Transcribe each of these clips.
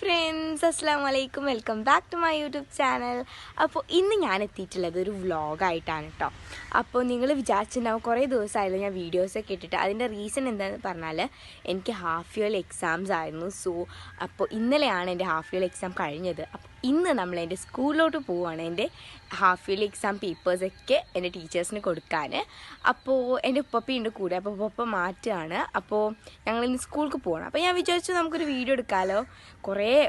Friends, അസ്സലാമു അലൈക്കും. Welcome back to my YouTube channel. അപ്പോൾ ഇന്ന് ഞാൻ എത്തിയിട്ടുള്ളത് ഒരു വ്ളോഗായിട്ടാണ് കേട്ടോ. അപ്പോൾ നിങ്ങൾ വിചാരിച്ചിട്ടുണ്ടാവും കുറേ ദിവസമായല്ലോ ഞാൻ വീഡിയോസൊക്കെ ഇട്ടിട്ട്. അതിൻ്റെ റീസൺ എന്താണെന്ന് പറഞ്ഞാൽ എനിക്ക് ഹാഫ് ഇയർലി എക്സാംസ് ആയിരുന്നു. അപ്പോൾ ഇന്നലെയാണ് എൻ്റെ ഹാഫ് ഇയർലി എക്സാം കഴിഞ്ഞത്. അപ്പോൾ ഇന്ന് നമ്മൾ എൻ്റെ സ്കൂളിലോട്ട് പോവുകയാണ്. എൻ്റെ ഹാഫ് ഇയർലി എക്സാം പേപ്പേഴ്സൊക്കെ എൻ്റെ ടീച്ചേഴ്സിന് കൊടുക്കാൻ. അപ്പോൾ എൻ്റെ ഉപ്പപ്പയുണ്ട് കൂടെ. അപ്പോൾ ഉപ്പ മാറ്റുകയാണ്. അപ്പോൾ ഞങ്ങളിന്ന് സ്കൂൾക്ക് പോകണം. അപ്പോൾ ഞാൻ വിചാരിച്ചു നമുക്കൊരു വീഡിയോ എടുക്കാമല്ലോ.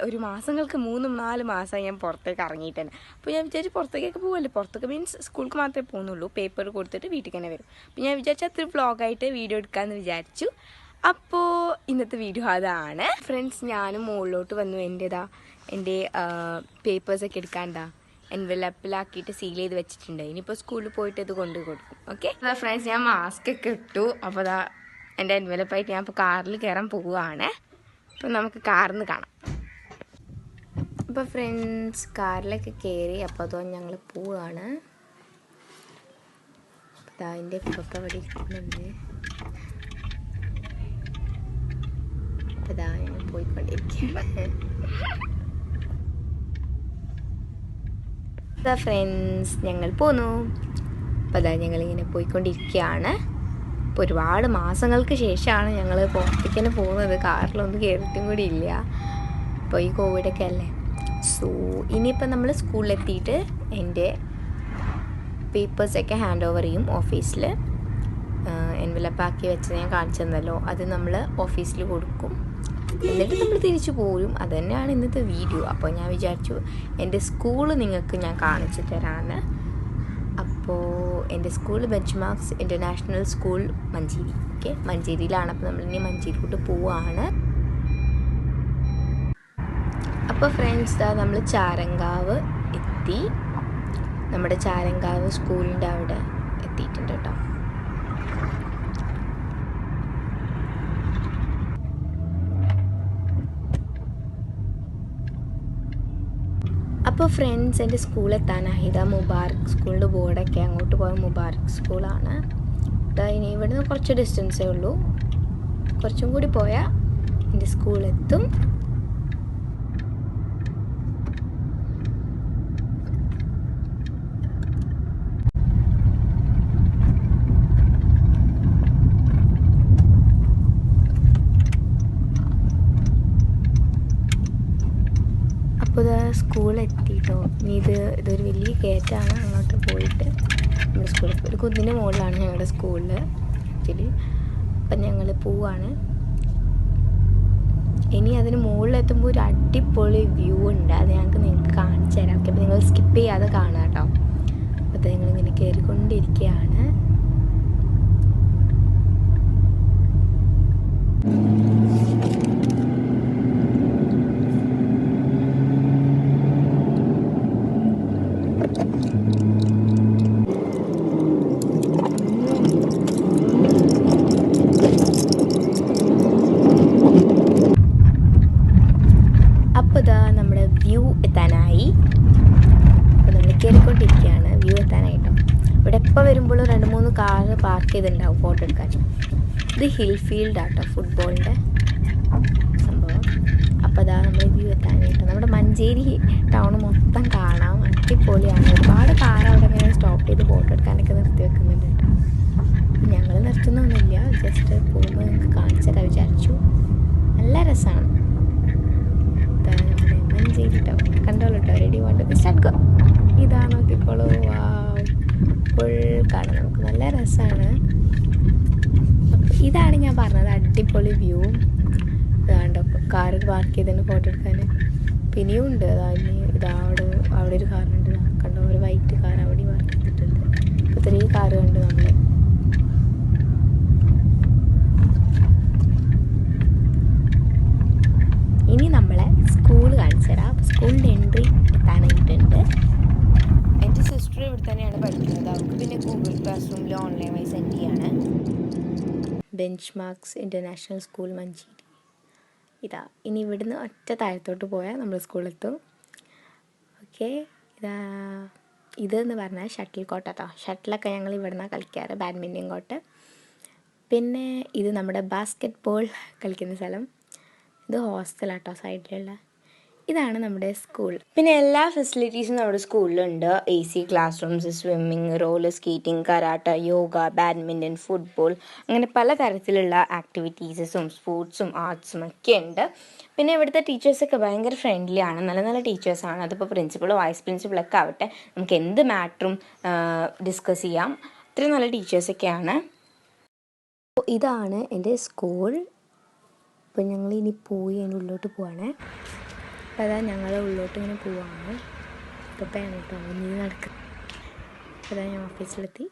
ഒരു മാസങ്ങൾക്ക് 3-4 മാസമായി ഞാൻ പുറത്തേക്ക് ഇറങ്ങിയിട്ടുണ്ട്. അപ്പോൾ ഞാൻ വിചാരിച്ചു പുറത്തേക്കൊക്കെ പോകുമല്ലോ. പുറത്തൊക്കെ മീൻസ് സ്കൂൾക്ക് മാത്രമേ പോകുന്നുള്ളൂ. പേപ്പർ കൊടുത്തിട്ട് വീട്ടിൽ തന്നെ വരും. അപ്പോൾ ഞാൻ വിചാരിച്ചു അത്ര വ്ളോഗായിട്ട് വീഡിയോ എടുക്കാമെന്ന് വിചാരിച്ചു. അപ്പോൾ ഇന്നത്തെ വീഡിയോ അതാണ് ഫ്രണ്ട്സ്. ഞാനും മുകളിലോട്ട് വന്നു. എൻ്റെ പേപ്പേഴ്സൊക്കെ എടുക്കാണ്ടാ എൻവലപ്പിലാക്കിയിട്ട് സീൽ ചെയ്ത് വെച്ചിട്ടുണ്ട്. ഇനിയിപ്പോൾ സ്കൂളിൽ പോയിട്ട് ഇത് കൊണ്ട് കൊടുക്കും. ഓക്കെ ഫ്രണ്ട്സ്, ഞാൻ മാസ്ക് ഒക്കെ ഇട്ടു. അപ്പോൾ എൻ്റെ എൻവലപ്പായിട്ട് ഞാൻ ഇപ്പോൾ കാറിൽ കയറാൻ പോവുകയാണ്. അപ്പോൾ നമുക്ക് കാറിൽ നിന്ന് കാണാം. അപ്പോൾ ഫ്രണ്ട്സ്, കാറിലൊക്കെ കയറി. അപ്പോൾ അതോ ഞങ്ങൾ പോവുകയാണ്. അതിൻ്റെ ഇപ്പം അവിടെ ഇരിക്കുന്നുണ്ട്. അപ്പോൾ ഞങ്ങൾ പോയിക്കൊണ്ടിരിക്കുകയാണ്. ഫ്രണ്ട്സ്, ഞങ്ങൾ പോന്നു. അപ്പോൾ ഞങ്ങളിങ്ങനെ പോയിക്കൊണ്ടിരിക്കുകയാണ്. ഇപ്പോൾ ഒരുപാട് മാസങ്ങൾക്ക് ശേഷമാണ് ഞങ്ങൾ പുറത്തേക്ക് തന്നെ പോകുന്നത്. കാറിലൊന്നും കയറിയിട്ടും കൂടി ഇല്ല. ഇപ്പോൾ ഈ കോവിഡൊക്കെ അല്ലേ. ഇനിയിപ്പോൾ നമ്മൾ സ്കൂളിലെത്തിയിട്ട് എൻ്റെ പേപ്പേഴ്സൊക്കെ ഹാൻഡ് ഓവർ ചെയ്യും ഓഫീസിൽ. എൻവലപ്പാക്കി വെച്ച് ഞാൻ കാണിച്ചു തന്നല്ലോ, അത് നമ്മൾ ഓഫീസിൽ കൊടുക്കും. എന്നിട്ട് നമ്മൾ തിരിച്ചു പോരും. അത് തന്നെയാണ് ഇന്നത്തെ വീഡിയോ. അപ്പോൾ ഞാൻ വിചാരിച്ചു എൻ്റെ സ്കൂള് നിങ്ങൾക്ക് ഞാൻ കാണിച്ചു തരാമെന്ന്. അപ്പോൾ എൻ്റെ school Benchmarks international school Manjeri. Okay, മഞ്ചേരിയിലാണ്. അപ്പോൾ നമ്മളിനി മഞ്ചേരിയിലോട്ട് പോവുകയാണ്. അപ്പോൾ ഫ്രണ്ട്സ്, നമ്മൾ ചാരങ്കാവ് എത്തി. നമ്മുടെ ചാരങ്കാവ് സ്കൂളിൻ്റെ അവിടെ എത്തിയിട്ടുണ്ട് കേട്ടോ. അപ്പോൾ ഫ്രണ്ട്സ്, എൻ്റെ സ്കൂളെത്താനായി. ഇതാ മുബാറക് സ്കൂളിൻ്റെ ബോർഡൊക്കെ. അങ്ങോട്ട് പോയ മുബാറക് സ്കൂളാണ്. ഇനി ഇവിടുന്ന് കുറച്ച് ഡിസ്റ്റൻസേ ഉള്ളൂ. കുറച്ചും കൂടി പോയാൽ എൻ്റെ സ്കൂളെത്തും. അപ്പോൾ സ്കൂളെത്തിയിട്ടോ. ഇനി ഇതൊരു വലിയ കയറ്റാണ്. അങ്ങോട്ട് പോയിട്ട് നമ്മുടെ സ്കൂളിൽ ഒരു കുന്നിൻ്റെ മുകളിലാണ് ഞങ്ങളുടെ സ്കൂളിൽ ആക്ച്വലി. അപ്പം ഞങ്ങൾ പോവാണ്. ഇനി അതിന് മുകളിലെത്തുമ്പോൾ ഒരു അടിപൊളി വ്യൂ ഉണ്ട്. അത് നിങ്ങൾക്ക് കാണിച്ചു തരാം. ഓക്കെ, അപ്പോൾ നിങ്ങൾ സ്കിപ്പ് ചെയ്യാതെ കാണുക കേട്ടോ. അപ്പോൾ നിങ്ങളിങ്ങനെ കയറിക്കൊണ്ടിരിക്കുകയാണ്. നമ്മുടെ വ്യൂ എത്താനായി. അപ്പോൾ നമ്മൾ കയറിക്കൊണ്ടിരിക്കുകയാണ്. വ്യൂ എത്താനായിട്ടോ. ഇവിടെ എപ്പോൾ വരുമ്പോഴും 2-3 കാറ് പാർക്ക് ചെയ്തിട്ടുണ്ടാവും ഫോട്ടോ എടുക്കാൻ. ഇത് ഹിൽ ഫീൽഡാട്ടോ, ഫുട്ബോളിൻ്റെ സംഭവം. അപ്പോൾ നമ്മൾ വ്യൂ എത്താനായിട്ടോ. നമ്മുടെ മഞ്ചേരി ടൗൺ മൊത്തം കാണാം. അടിപൊളിയാണ്. ഒരുപാട് കാർ അവിടെ ഇങ്ങനെ സ്റ്റോപ്പ് ചെയ്ത് ഫോട്ടോ എടുക്കാനൊക്കെ നിർത്തി വെക്കുന്നുണ്ട് കേട്ടോ. ഞങ്ങൾ നിർത്തുന്നൊന്നുമില്ല, ജസ്റ്റ് പോകുമ്പോൾ നിങ്ങൾക്ക് കാണിച്ചു തരാൻ വിചാരിച്ചു. നല്ല രസമാണ്. മഞ്ചേരി ടൗൺ കണ്ടോളൂ കേട്ടോ. Ready, 1 2 start go. ഇതാ നോക്കിക്കോളൂ. വാവ്, ഫുൾ കാണാം. നമുക്ക് നല്ല രസമാണ്. അപ്പോൾ ഇതാണ് ഞാൻ പറഞ്ഞത് അടിപൊളി വ്യൂ. ഇതാണ്ടോ കാറ് പാർക്ക് ചെയ്തതിന് ഫോട്ടോ എടുക്കാൻ. പിന്നെയും ഉണ്ട്. അവിടെ ഒരു കാറുണ്ട്. കണ്ടോ, ഒരു വൈറ്റ് കാർ അവിടെ പാർക്ക് ചെയ്തിട്ടുണ്ട്. ഇപ്പോൾ ഇത്രയും കാറ് കണ്ട് നമ്മൾ. ഇനി നമ്മളെ സ്കൂൾ കാണിച്ചു തരാം. അപ്പോൾ സ്കൂളിൻ്റെ എൻട്രി എത്താനായിട്ടുണ്ട്. എൻ്റെ സിസ്റ്റർ ഇവിടെ തന്നെയാണ് പഠിക്കുന്നത്. അവർക്ക് പിന്നെ ഗൂഗിൾ ക്ലാസ് റൂമിൽ ഓൺലൈൻ വഴി സെൻഡ് ചെയ്യാണ്. ബെഞ്ച്മാർക്സ് ഇൻ്റർനാഷണൽ സ്കൂൾ മഞ്ചേരി. ഇനി ഇവിടുന്ന് ഒറ്റ താഴത്തോട്ട് പോയാൽ നമ്മൾ സ്കൂളിലെത്തും. ഓക്കെ, ഇതെന്ന് പറഞ്ഞാൽ ഷട്ടിൽ കോട്ട് കേട്ടോ. ഷട്ടിലൊക്കെ ഞങ്ങൾ ഇവിടെ നിന്നാണ് കളിക്കാറ്, ബാഡ്മിൻ്റൺ കോട്ട്. പിന്നെ ഇത് നമ്മുടെ ബാസ്കറ്റ് ബോൾ കളിക്കുന്ന സ്ഥലം. ഇത് ഹോസ്റ്റലാട്ടോ സൈഡിലുള്ള. ഇതാണ് നമ്മുടെ സ്കൂൾ. പിന്നെ എല്ലാ ഫെസിലിറ്റീസും നമ്മുടെ സ്കൂളിലുണ്ട്. AC class rooms, swimming, roller skating, karate, yoga, badminton, football, അങ്ങനെ പല തരത്തിലുള്ള ആക്ടിവിറ്റീസും സ്പോർട്സും ആർട്സും ഒക്കെ ഉണ്ട്. പിന്നെ ഇവിടുത്തെ ടീച്ചേഴ്സൊക്കെ ഭയങ്കര ഫ്രണ്ട്ലി ആണ്, നല്ല നല്ല ടീച്ചേഴ്സാണ്. അതിപ്പോൾ പ്രിൻസിപ്പളോ വൈസ് പ്രിൻസിപ്പളൊക്കെ ആവട്ടെ, നമുക്ക് എന്ത് മാറ്ററും ഡിസ്കസ് ചെയ്യാം. അത്രയും നല്ല ടീച്ചേഴ്സൊക്കെയാണ്. അപ്പോൾ ഇതാണ് എൻ്റെ സ്കൂൾ. അപ്പോൾ ഞങ്ങളിനി പോയി അതിൻ്റെ ഉള്ളിലോട്ട് പോവാണേ. അപ്പോൾ അതാ ഞങ്ങൾ ഉള്ളിലോട്ട് ഇങ്ങനെ പോവാണ്. ഇപ്പോഴാണ് കേട്ടോ ഇനി നടക്കുന്നത്. അപ്പോൾ അതാ ഞാൻ ഓഫീസിലെത്തി.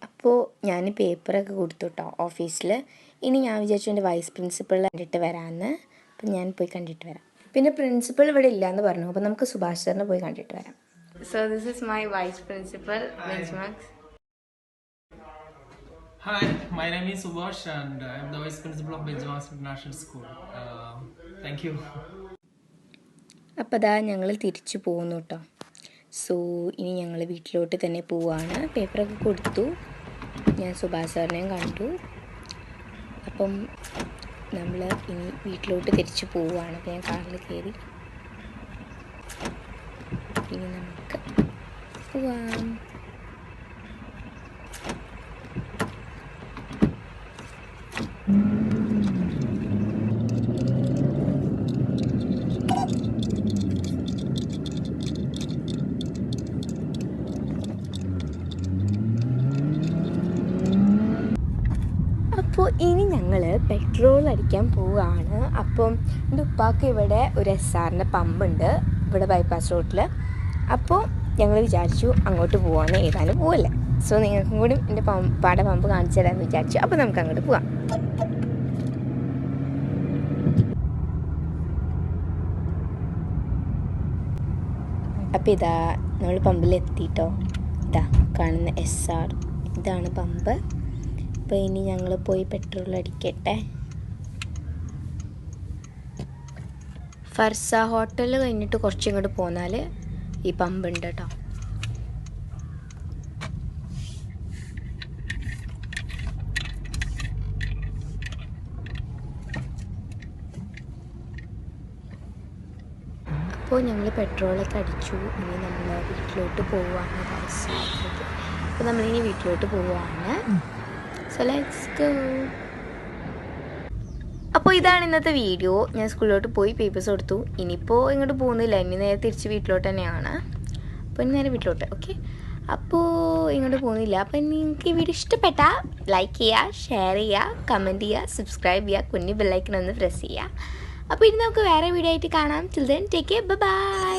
അപ്പോൾ ഞാൻ പേപ്പറൊക്കെ കൊടുത്തു കേട്ടോ ഓഫീസിൽ. ഇനി ഞാൻ വിചാരിച്ചു എൻ്റെ വൈസ് പ്രിൻസിപ്പളിനെ കണ്ടിട്ട് വരാമെന്ന്. അപ്പം ഞാൻ പോയി കണ്ടിട്ട് വരാം. പിന്നെ പ്രിൻസിപ്പൾ ഇവിടെ ഇല്ലയെന്ന് പറഞ്ഞു. അപ്പോൾ നമുക്ക് സുഭാഷ് സാറിനെ പോയി കണ്ടിട്ട് വരാം. So this is my vice principal Benchmarks. Hi, my name is Subhash and I am the Vice Principal of Benchmarks International School. Thank you. അപ്പോൾ അതാ ഞങ്ങൾ തിരിച്ചു പോകുന്നു കേട്ടോ. സോ ഇനി ഞങ്ങൾ വീട്ടിലോട്ട് തന്നെ പോവാണ്. പേപ്പറൊക്കെ കൊടുത്തു. ഞാൻ സുഭാഷ് സാറിനെയും കണ്ടു. അപ്പം നമ്മൾ ഇനി വീട്ടിലോട്ട് തിരിച്ചു പോവുകയാണ്. അപ്പോൾ ഞാൻ കാറിൽ കയറി. ഇനി നമുക്ക് പോവാം. അപ്പോൾ ഇനി ഞങ്ങൾ പെട്രോൾ അടിക്കാൻ പോവുകയാണ്. അപ്പം എൻ്റെ ഉപ്പാക്ക് ഇവിടെ ഒരു SRൻ്റെ പമ്പുണ്ട് ഇവിടെ ബൈപ്പാസ് റോഡിൽ. അപ്പോൾ ഞങ്ങൾ വിചാരിച്ചു അങ്ങോട്ട് പോവാണ്, ഏതായാലും പോവല്ലേ. സോ നിങ്ങൾക്കും കൂടി എൻ്റെ ഉപ്പാടെ പമ്പ് കാണിച്ചു തരാമെന്ന് വിചാരിച്ചു. അപ്പോൾ നമുക്ക് അങ്ങോട്ട് പോവാം. അപ്പോൾ ഇതാ നമ്മൾ പമ്പിലെത്തിയിട്ടോ. ഇതാ കാണുന്ന SR, ഇതാണ് പമ്പ്. അപ്പോൾ ഇനി ഞങ്ങൾ പോയി പെട്രോൾ അടിക്കട്ടെ. ഫർസ ഹോട്ടൽ കഴിഞ്ഞിട്ട് കുറച്ചും ഇങ്ങോട്ട് പോന്നാൽ ഈ പമ്പുണ്ട് കേട്ടോ. അപ്പോൾ ഞങ്ങൾ പെട്രോളൊക്കെ അടിച്ചു. ഇനി നമ്മൾ വീട്ടിലോട്ട് പോവുകയാണ്. അപ്പോൾ നമ്മളിനി വീട്ടിലോട്ട് പോവുകയാണ്. So let's go. അപ്പോൾ ഇതാണ് ഇന്നത്തെ വീഡിയോ. ഞാൻ സ്കൂളിലോട്ട് പോയി പേപ്പേഴ്സ് കൊടുത്തു. ഇനിയിപ്പോൾ ഇങ്ങോട്ട് പോകുന്നില്ല, ഇനി നേരെ തിരിച്ച് വീട്ടിലോട്ട് തന്നെയാണ്. അപ്പോൾ ഇനി നേരെ വീട്ടിലോട്ട്. ഓക്കെ, അപ്പോൾ ഇങ്ങോട്ട് പോകുന്നില്ല. അപ്പോൾ നിങ്ങൾക്ക് ഈ വീഡിയോ ഇഷ്ടപ്പെട്ടാൽ ലൈക്ക് ചെയ്യുക, ഷെയർ ചെയ്യുക, കമൻറ്റ് ചെയ്യുക, സബ്സ്ക്രൈബ് ചെയ്യുക, കുഞ്ഞു ബെല്ലൈക്കൺ ഒന്ന് പ്രസ് ചെയ്യുക. അപ്പോൾ ഇനി നമുക്ക് വേറെ വീഡിയോ ആയിട്ട് കാണാം. Till then, take care, bye bye.